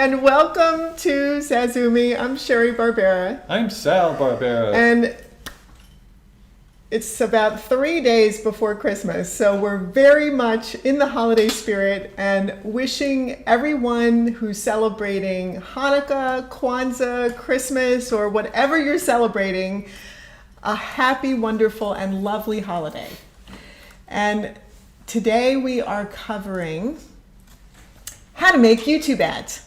and welcome to Zazoome. I'm Sheri Barbera. I'm Sal Barbera. And it's about 3 days before Christmas, so we're very much in the holiday spirit and wishing everyone who's celebrating Hanukkah, Kwanzaa, Christmas, or whatever you're celebrating, a happy, wonderful, and lovely holiday. And today we are covering how to make YouTube ads,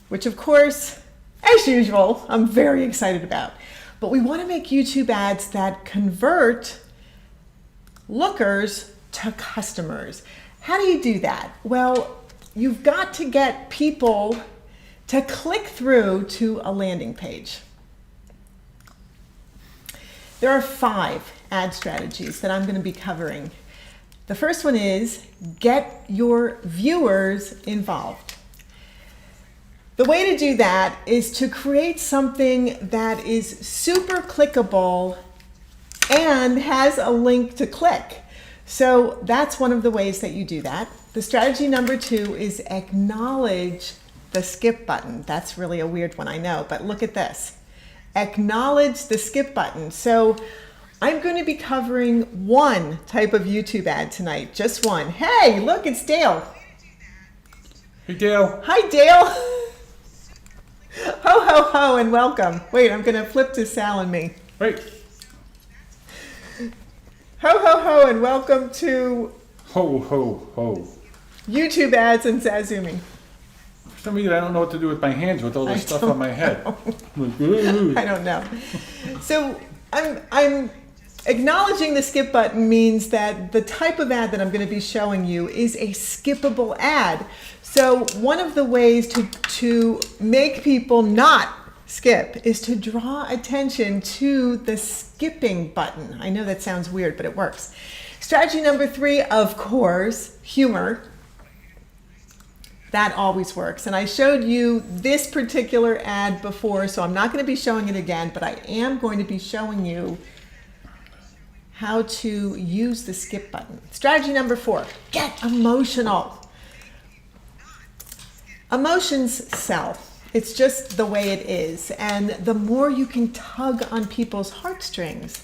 which of course, as usual, I'm very excited about. But we want to make YouTube ads that convert lookers to customers. How do you do that? Well, you've got to get people to click through to a landing page. There are 5 ad strategies that I'm going to be covering. The first one is get your viewers involved. The way to do that is to create something that is super clickable and has a link to click. So that's one of the ways that you do that. The strategy number 2 is acknowledge the skip button. That's really a weird one, I know, but look at this. Acknowledge the skip button. So I'm going to be covering one type of YouTube ad tonight, just one. Hey, look, it's Dale. Hey, Dale. Hi, Dale. Ho, ho, ho, and welcome. Wait, I'm going to flip to Sal and me. Wait. Ho, ho, ho, and welcome to Ho, ho, ho. YouTube ads and Zazoome. For some reason, I don't know what to do with my hands with all this stuff on my head. I don't know. So I'm acknowledging the skip button means that the type of ad that I'm going to be showing you is a skippable ad. So one of the ways to make people not skip is to draw attention to the skipping button. I know that sounds weird, but it works. Strategy number 3, of course, humor. That always works. And I showed you this particular ad before, so I'm not going to be showing it again, but I am going to be showing you how to use the skip button. Strategy number 4, get emotional. Emotions sell. It's just the way it is. And the more you can tug on people's heartstrings,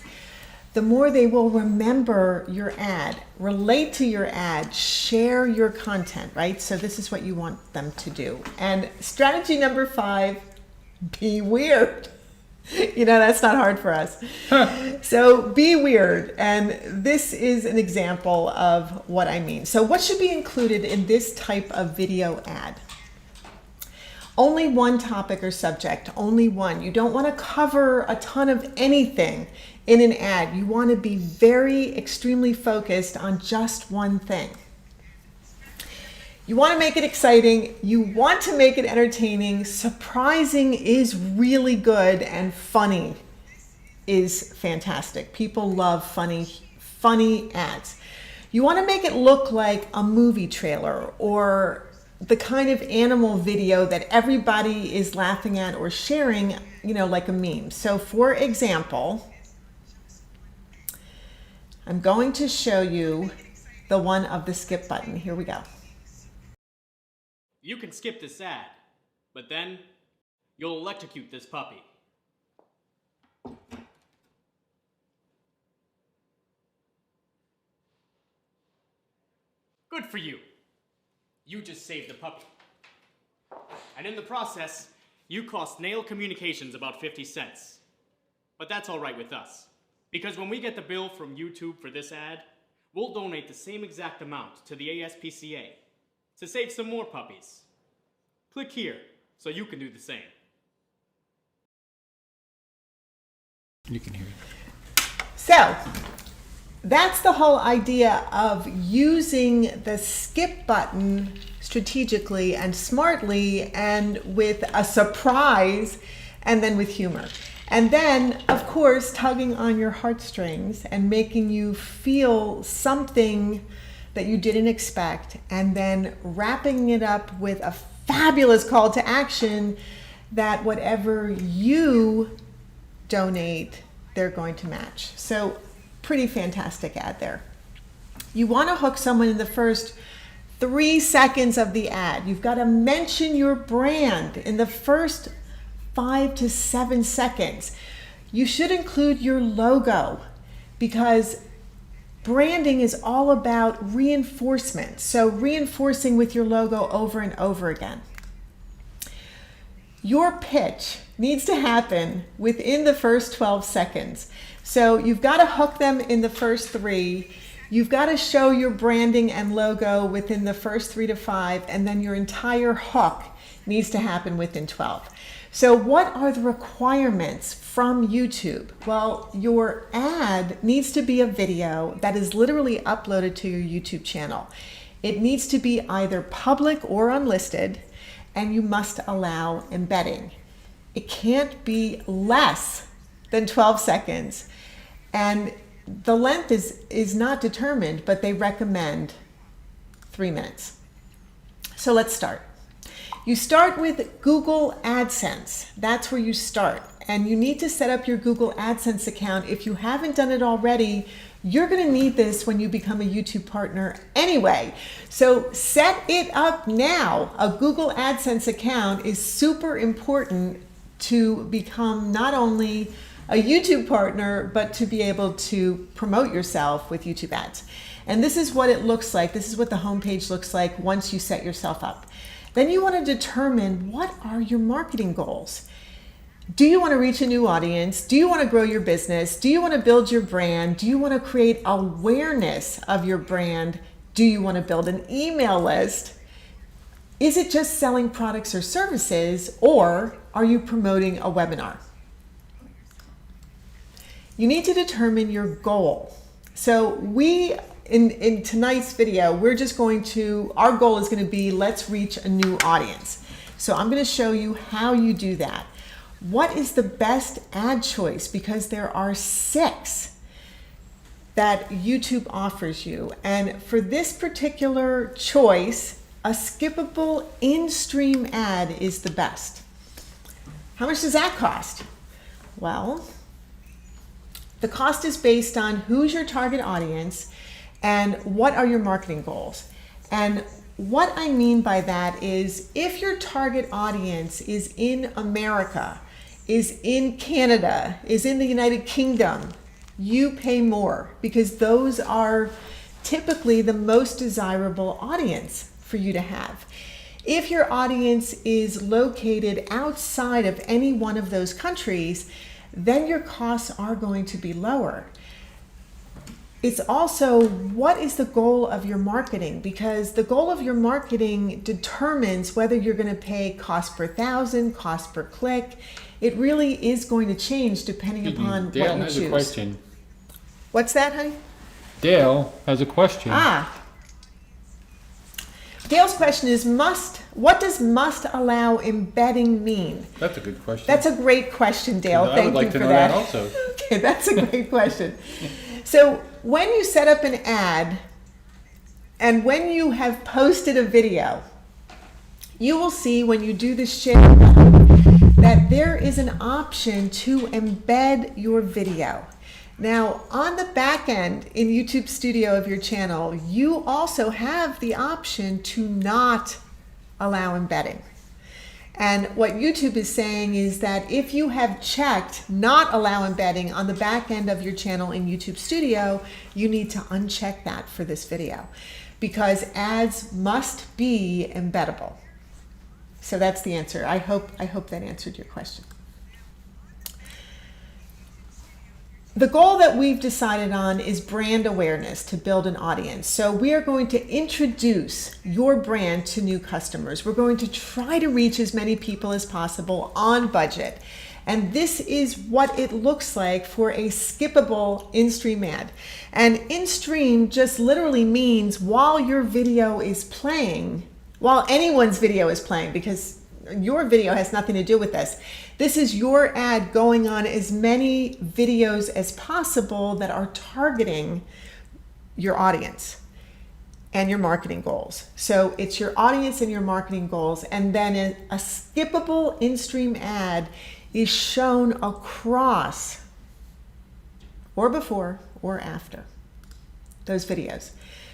the more they will remember your ad, relate to your ad, share your content, right? So this is what you want them to do. And strategy number 5, be weird. You know, that's not hard for us. So be weird. And this is an example of what I mean. So what should be included in this type of video ad? Only one topic or subject, only one. You don't want to cover a ton of anything in an ad. You want to be very extremely focused on just one thing. You want to make it exciting. You want to make it entertaining. Surprising is really good, and funny is fantastic. People love funny ads. You want to make it look like a movie trailer or the kind of animal video that everybody is laughing at or sharing, you know, like a meme. So for example, I'm going to show you the one of the skip button. Here we go. You can skip this ad, but then you'll electrocute this puppy. Good for you. You just saved the puppy. And in the process, you cost Nail Communications about 50 cents. But that's all right with us, because when we get the bill from YouTube for this ad, we'll donate the same exact amount to the ASPCA to save some more puppies. Click here so you can do the same. You can hear it. So that's the whole idea of using the skip button strategically and smartly and with a surprise and then with humor. And then, of course, tugging on your heartstrings and making you feel something that you didn't expect, and then wrapping it up with a fabulous call to action that whatever you donate, they're going to match. So pretty fantastic ad there. You want to hook someone in the first 3 seconds of the ad. You've got to mention your brand in the first 5 to 7 seconds. You should include your logo because branding is all about reinforcement. So reinforcing with your logo over and over again. Your pitch needs to happen within the first 12 seconds. So you've got to hook them in the first 3. You've got to show your branding and logo within the first 3 to 5, and then your entire hook needs to happen within 12. So what are the requirements from YouTube? Well, your ad needs to be a video that is literally uploaded to your YouTube channel. It needs to be either public or unlisted, and you must allow embedding. It can't be less than 12 seconds. And the length is not determined, but they recommend 3 minutes. So let's start. You start with Google AdSense. That's where you start. And you need to set up your Google AdSense account. If you haven't done it already, you're going to need this when you become a YouTube partner anyway. So set it up now. A Google AdSense account is super important to become not only a YouTube partner, but to be able to promote yourself with YouTube ads. And this is what it looks like. This is what the homepage looks like once you set yourself up. Then you want to determine, what are your marketing goals? Do you want to reach a new audience? Do you want to grow your business? Do you want to build your brand? Do you want to create awareness of your brand? Do you want to build an email list? Is it just selling products or services, or are you promoting a webinar? You need to determine your goal. So in tonight's video, our goal is going to be, let's reach a new audience. So I'm going to show you how you do that. What is the best ad choice? Because there are 6 that YouTube offers you. And for this particular choice, a skippable in-stream ad is the best. How much does that cost? Well, the cost is based on who's your target audience and what are your marketing goals. And what I mean by that is, if your target audience is in America, is in Canada, is in the United Kingdom, you pay more because those are typically the most desirable audience for you to have. If your audience is located outside of any one of those countries, then your costs are going to be lower. It's also, what is the goal of your marketing? Because the goal of your marketing determines whether you're going to pay cost per thousand, cost per click. It really is going to change depending upon what you choose. Dale has a question. What's that, honey? Dale has a question. Dale's question is, what does must allow embedding mean? That's a good question. That's a great question, Dale. Thank you for that. I would like to know that also. Okay, that's a great question. So when you set up an ad and when you have posted a video, you will see when you do the share button that there is an option to embed your video. Now, on the back end in YouTube Studio of your channel, you also have the option to not allow embedding. And what YouTube is saying is that if you have checked not allow embedding on the back end of your channel in YouTube Studio, you need to uncheck that for this video because ads must be embeddable. So that's the answer. I hope that answered your question. The goal that we've decided on is brand awareness to build an audience. So we are going to introduce your brand to new customers. We're going to try to reach as many people as possible on budget. And this is what it looks like for a skippable in-stream ad. And in-stream just literally means while your video is playing, while anyone's video is playing, because your video has nothing to do with this. This is your ad going on as many videos as possible that are targeting your audience and your marketing goals. So it's your audience and your marketing goals. And then a skippable in-stream ad is shown across or before or after those videos.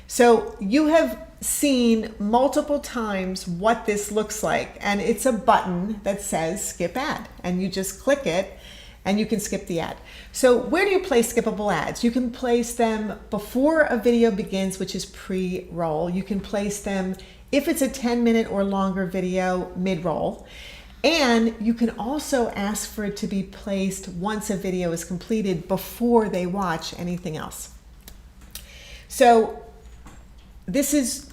So you have seen multiple times what this looks like, and it's a button that says skip ad, and you just click it and you can skip the ad. So where do you place skippable ads? You can place them before a video begins, which is pre-roll. You can place them if it's a 10-minute or longer video, mid-roll. And you can also ask for it to be placed once a video is completed before they watch anything else. So this is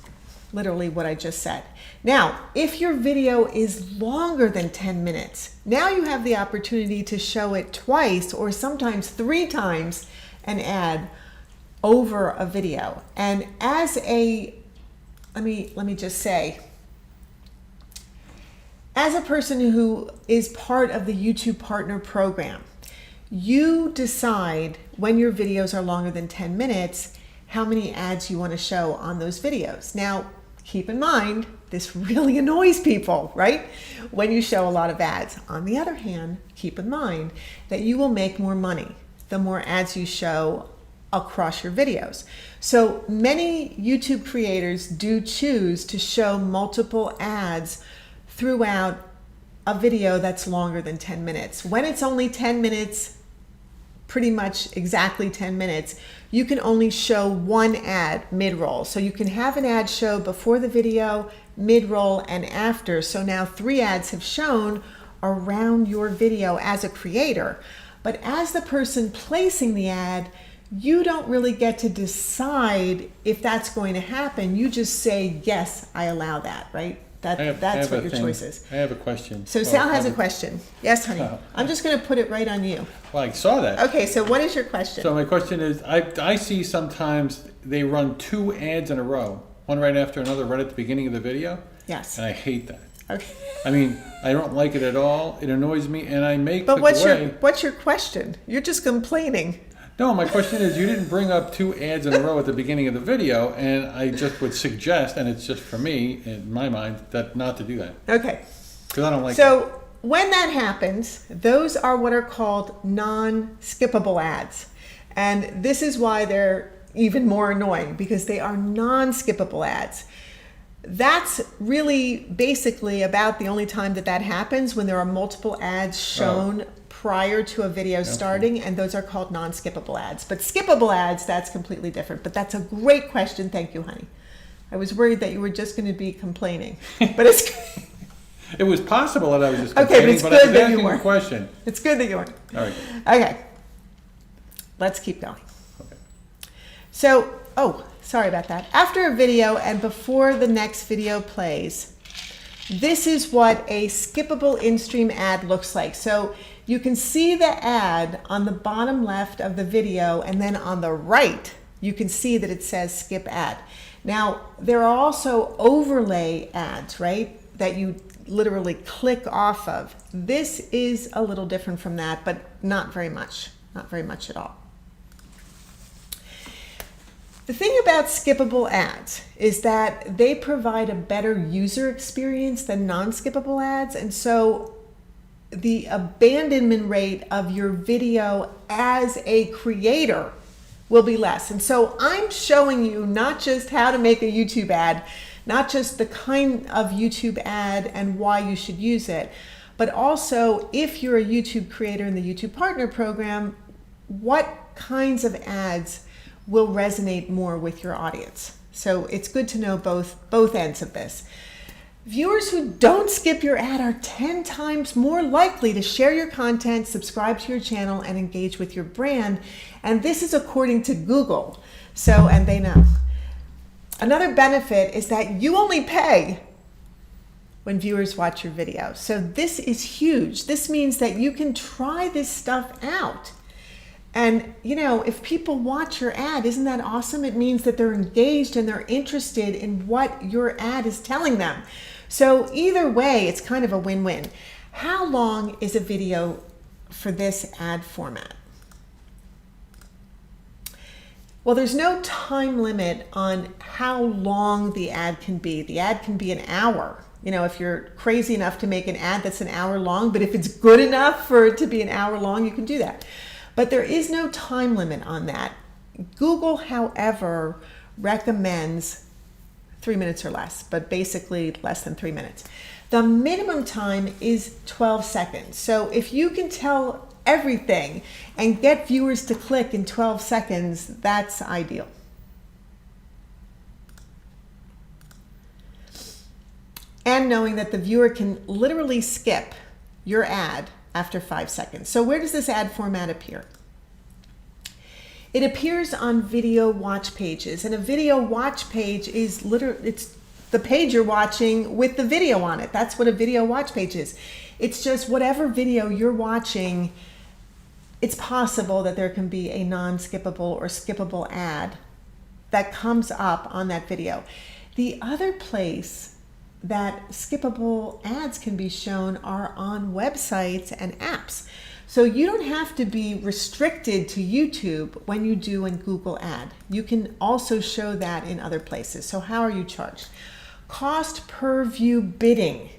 literally what I just said. Now, if your video is longer than 10 minutes, now you have the opportunity to show it twice or sometimes 3 times an ad over a video. And as a, let me just say, as a person who is part of the YouTube Partner Program, you decide when your videos are longer than 10 minutes, how many ads you want to show on those videos. Now, keep in mind, this really annoys people, right? When you show a lot of ads. On the other hand, keep in mind that you will make more money the more ads you show across your videos. So many YouTube creators do choose to show multiple ads throughout a video that's longer than 10 minutes. When it's only 10 minutes, pretty much exactly 10 minutes, you can only show 1 ad mid-roll. So you can have an ad show before the video, mid-roll, and after. So now 3 ads have shown around your video as a creator. But as the person placing the ad, you don't really get to decide if that's going to happen. You just say, yes, I allow that, right? That's what your choice is. I have a question. So Sal has a question. Yes, honey. I'm just going to put it right on you. Well, I saw that. Okay, so what is your question? So my question is, I see sometimes they run 2 ads in a row, one right after another, right at the beginning of the video. Yes. And I hate that. Okay. I mean, I don't like it at all. It annoys me, and I may But click away. what's your question? You're just complaining. No, my question is, you didn't bring up 2 ads in a row at the beginning of the video, and I just would suggest, and it's just for me, in my mind, that not to do that. Okay. Because I don't like it. So when that happens, those are what are called non-skippable ads. And this is why they're even more annoying, because they are non-skippable ads. That's really basically about the only time that happens, when there are multiple ads shown prior to a video starting, and those are called non-skippable ads. But skippable ads, that's completely different. But that's a great question. Thank you, honey. I was worried that you were just going to be complaining, but it's It was possible that I was just okay, but complaining, it's but good I was that you asking weren't. a question. It's good that you weren't. All right. Okay, let's keep going. Okay. So, sorry about that. After a video and before the next video plays, this is what a skippable Instream ad looks like. So you can see the ad on the bottom left of the video, and then on the right, you can see that it says skip ad. Now, there are also overlay ads, right, that you literally click off of. This is a little different from that, but not very much at all. The thing about skippable ads is that they provide a better user experience than non-skippable ads, and so the abandonment rate of your video as a creator will be less. And so I'm showing you not just how to make a YouTube ad, not just the kind of YouTube ad and why you should use it, but also if you're a YouTube creator in the YouTube Partner Program, what kinds of ads will resonate more with your audience. So it's good to know both ends of this. Viewers who don't skip your ad are 10 times more likely to share your content, subscribe to your channel, and engage with your brand. And this is according to Google. So, and they know. Another benefit is that you only pay when viewers watch your video. So this is huge. This means that you can try this stuff out. And, you know, if people watch your ad, isn't that awesome? It means that they're engaged and they're interested in what your ad is telling them. So either way, it's kind of a win-win. How long is a video for this ad format? Well, there's no time limit on how long the ad can be. The ad can be an hour. You know, if you're crazy enough to make an ad that's an hour long, but if it's good enough for it to be an hour long, you can do that. But there is no time limit on that. Google, however, recommends 3 minutes or less, but basically less than 3 minutes. The minimum time is 12 seconds. So if you can tell everything and get viewers to click in 12 seconds, that's ideal. And knowing that the viewer can literally skip your ad after 5 seconds. So where does this ad format appear? It appears on video watch pages, and a video watch page is it's the page you're watching with the video on it. That's what a video watch page is. It's just whatever video you're watching, it's possible that there can be a non-skippable or skippable ad that comes up on that video. The other place that skippable ads can be shown are on websites and apps. So you don't have to be restricted to YouTube when you do a Google ad. You can also show that in other places. So how are you charged? Cost per view bidding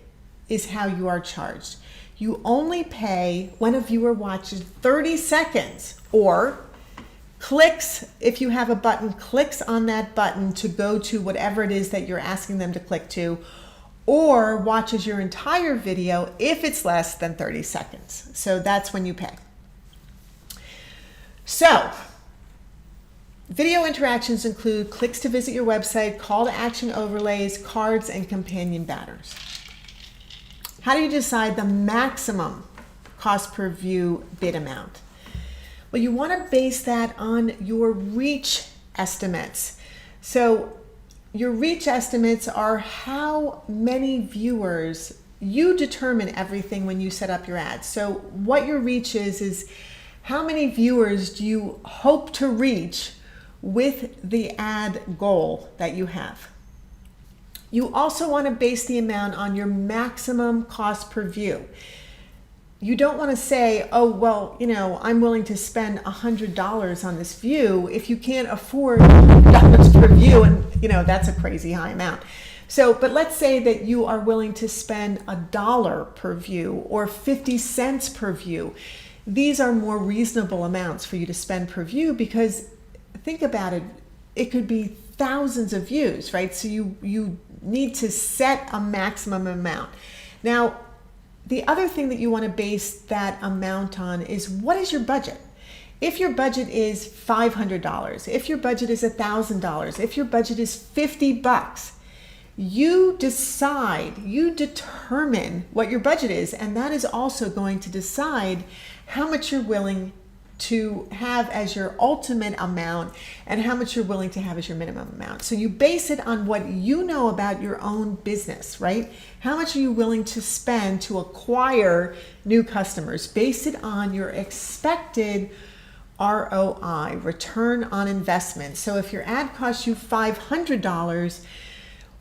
is how you are charged. You only pay when a viewer watches 30 seconds or clicks, if you have a button, clicks on that button to go to whatever it is that you're asking them to click to, or watches your entire video if it's less than 30 seconds. So that's when you pay. So, video interactions include clicks to visit your website, call to action overlays, cards, and companion banners. How do you decide the maximum cost per view bid amount? Well, you want to base that on your reach estimates. So your reach estimates are how many viewers. You determine everything when you set up your ads. So what your reach is how many viewers do you hope to reach with the ad goal that you have. You also want to base the amount on your maximum cost per view. You don't want to say, oh, well, I'm willing to spend $100 on this view if you can't afford $100 per view, and that's a crazy high amount. So, but let's say that you are willing to spend $1 per view or 50 cents per view. These are more reasonable amounts for you to spend per view, because think about it, it could be thousands of views, right? So you need to set a maximum amount. Now, the other thing that you want to base that amount on is, what is your budget? If your budget is $500, if your budget is $1,000, if your budget is $50, you decide, you determine what your budget is, and that is also going to decide how much you're willing to have as your ultimate amount and how much you're willing to have as your minimum amount. So you base it on what you know about your own business, right? How much are you willing to spend to acquire new customers? Base it on your expected ROI, return on investment. So if your ad costs you $500,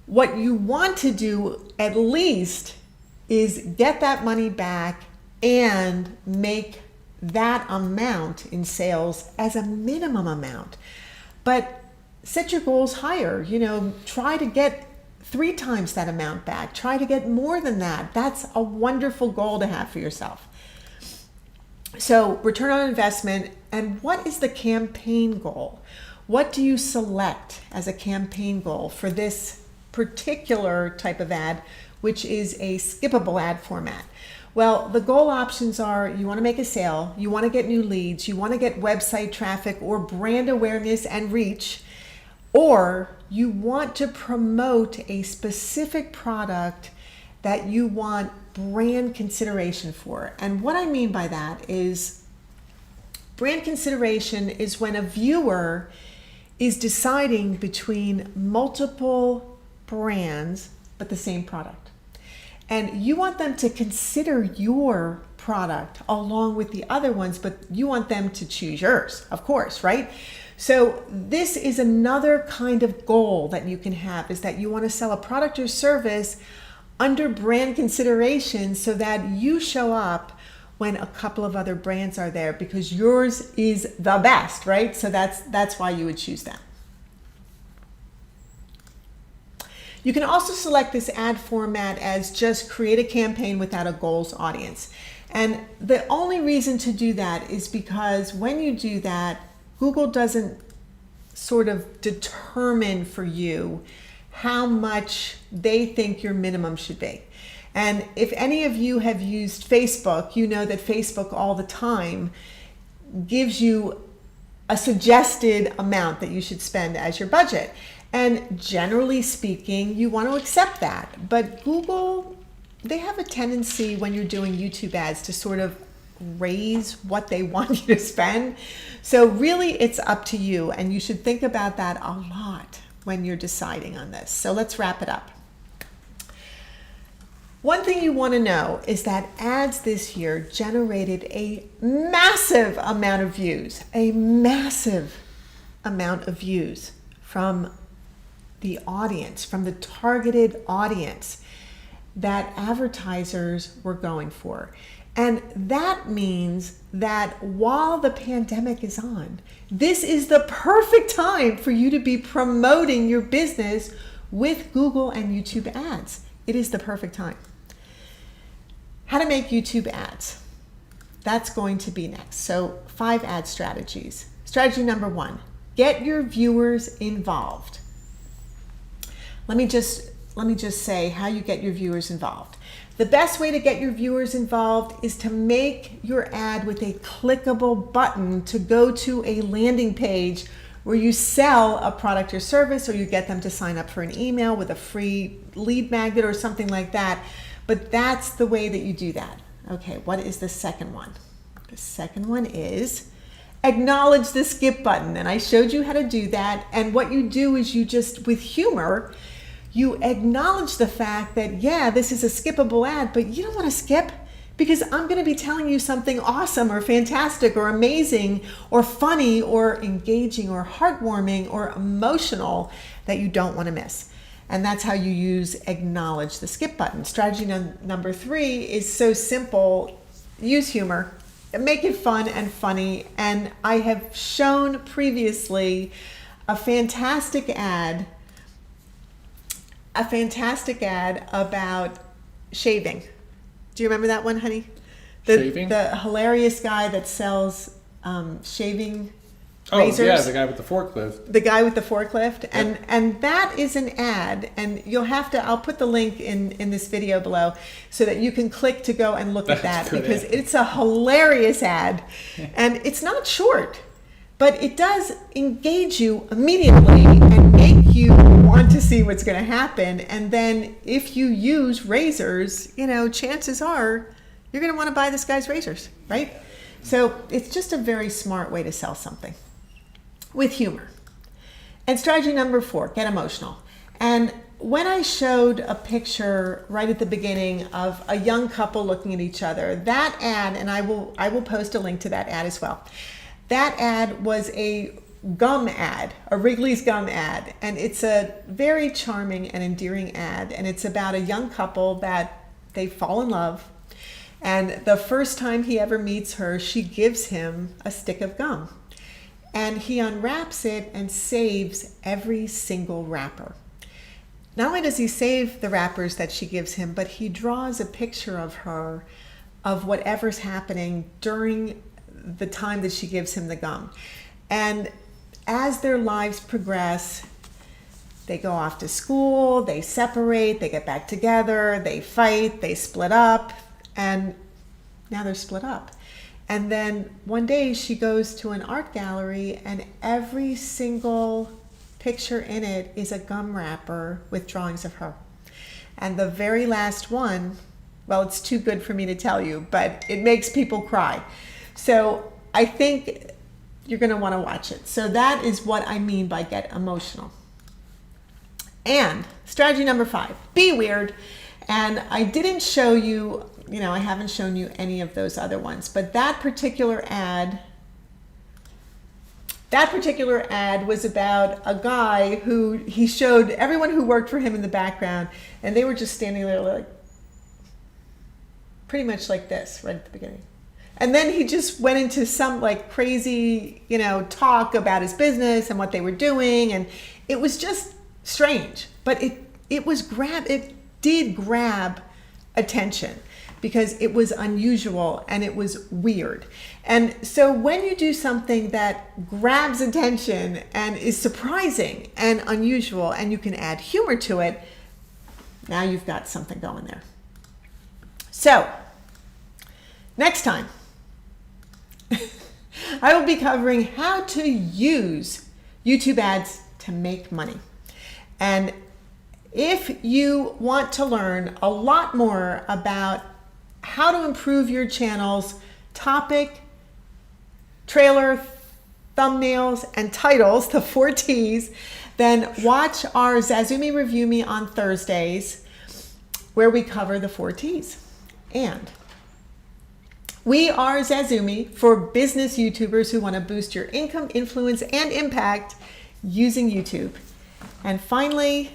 what you want to do at least is get that money back and make that amount in sales as a minimum amount. But set your goals higher. Try to get 3 times that amount back. Try to get more than that. That's a wonderful goal to have for yourself. So return on investment, and what is the campaign goal? What do you select as a campaign goal for this particular type of ad, which is a skippable ad format? Well, the goal options are, you want to make a sale, you want to get new leads, you want to get website traffic or brand awareness and reach, or you want to promote a specific product that you want brand consideration for. And what I mean by that is, brand consideration is when a viewer is deciding between multiple brands but the same product. And you want them to consider your product along with the other ones, but you want them to choose yours, of course, right? So this is another kind of goal that you can have, is that you want to sell a product or service under brand consideration so that you show up when a couple of other brands are there, because yours is the best, right? So that's why you would choose them. You can also select this ad format as just create a campaign without a goals audience. And the only reason to do that is because when you do that, Google doesn't sort of determine for you how much they think your minimum should be. And if any of you have used Facebook, you know that Facebook all the time gives you a suggested amount that you should spend as your budget. And generally speaking, you want to accept that. But Google, they have a tendency when you're doing YouTube ads to sort of raise what they want you to spend. So really it's up to you, and you should think about that a lot when you're deciding on this. So let's wrap it up. One thing you want to know is that ads this year generated a massive amount of views, from the audience, from the targeted audience that advertisers were going for. And that means that while the pandemic is on, this is the perfect time for you to be promoting your business with Google and YouTube ads. It is the perfect time. How to make YouTube ads. That's going to be next. So 5 ad strategies. Strategy number 1, get your viewers involved. Let me just say how you get your viewers involved. The best way to get your viewers involved is to make your ad with a clickable button to go to a landing page where you sell a product or service, or you get them to sign up for an email with a free lead magnet or something like that. But that's the way that you do that. Okay, what is the second one? The second one is acknowledge the skip button. And I showed you how to do that. And what you do is you just, with humor, you acknowledge the fact that, yeah, this is a skippable ad, but you don't want to skip because I'm going to be telling you something awesome or fantastic or amazing or funny or engaging or heartwarming or emotional that you don't want to miss. And that's how you use acknowledge the skip button. Strategy number 3 is so simple. Use humor. Make it fun and funny. And I have shown previously a fantastic ad about shaving. Do you remember that one, honey? Shaving? The hilarious guy that sells shaving razors. Oh, yeah, the guy with the forklift. The guy with the forklift. Yep. And that is an ad, and you'll have to, I'll put the link in this video below so that you can click to go and look at that, because it's a hilarious ad. And it's not short, but it does engage you immediately and make you want to see what's going to happen. And then if you use razors, you know, chances are you're going to want to buy this guy's razors, right? So it's just a very smart way to sell something with humor. And strategy number 4, get emotional. And when I showed a picture right at the beginning of a young couple looking at each other, that ad, and I will post a link to that ad as well. That ad was a gum ad, a Wrigley's gum ad, and it's a very charming and endearing ad, and it's about a young couple that they fall in love, and the first time he ever meets her, she gives him a stick of gum, and he unwraps it and saves every single wrapper. Not only does he save the wrappers that she gives him, but he draws a picture of her, of whatever's happening during the time that she gives him the gum. And as their lives progress, they go off to school, they separate, they get back together, they fight, they split up, and now they're split up. And then one day she goes to an art gallery, and every single picture in it is a gum wrapper with drawings of her. And the very last one, well, it's too good for me to tell you, but it makes people cry. So I think you're going to want to watch it. So that is what I mean by get emotional. And strategy number 5, be weird. And I didn't show you, I haven't shown you any of those other ones, but that particular ad was about a guy who he showed everyone who worked for him in the background, and they were just standing there like pretty much like this right at the beginning. And then he just went into some like crazy, talk about his business and what they were doing. And it was just strange, but it did grab attention because it was unusual and it was weird. And so when you do something that grabs attention and is surprising and unusual and you can add humor to it, now you've got something going there. So next time, I will be covering how to use YouTube ads to make money. And if you want to learn a lot more about how to improve your channel's topic, trailer, thumbnails, and titles, the 4 T's, then watch our Zazoome Review Me on Thursdays, where we cover the 4 T's. And we are Zazoome for business YouTubers who want to boost your income, influence, and impact using YouTube. And finally,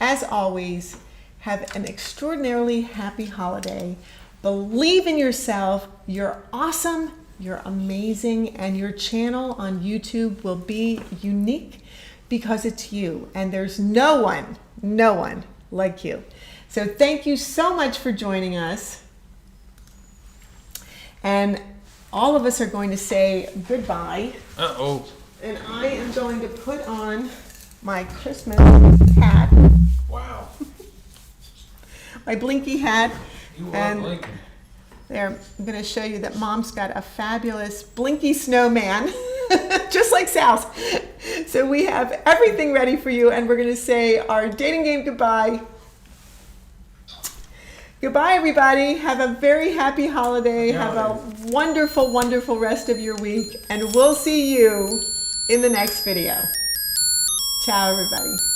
as always, have an extraordinarily happy holiday. Believe in yourself. You're awesome. You're amazing. And your channel on YouTube will be unique because it's you. And there's no one like you. So thank you so much for joining us. And all of us are going to say goodbye. Uh-oh. And I am going to put on my Christmas hat. Wow. My blinky hat. You are And blinking. there, I'm going to show you that Mom's got a fabulous blinky snowman, just like Sal's. So we have everything ready for you, and we're going to say our dating game goodbye. Goodbye, everybody. Have a very happy holiday. Have a wonderful, wonderful rest of your week, and we'll see you in the next video. Ciao, everybody.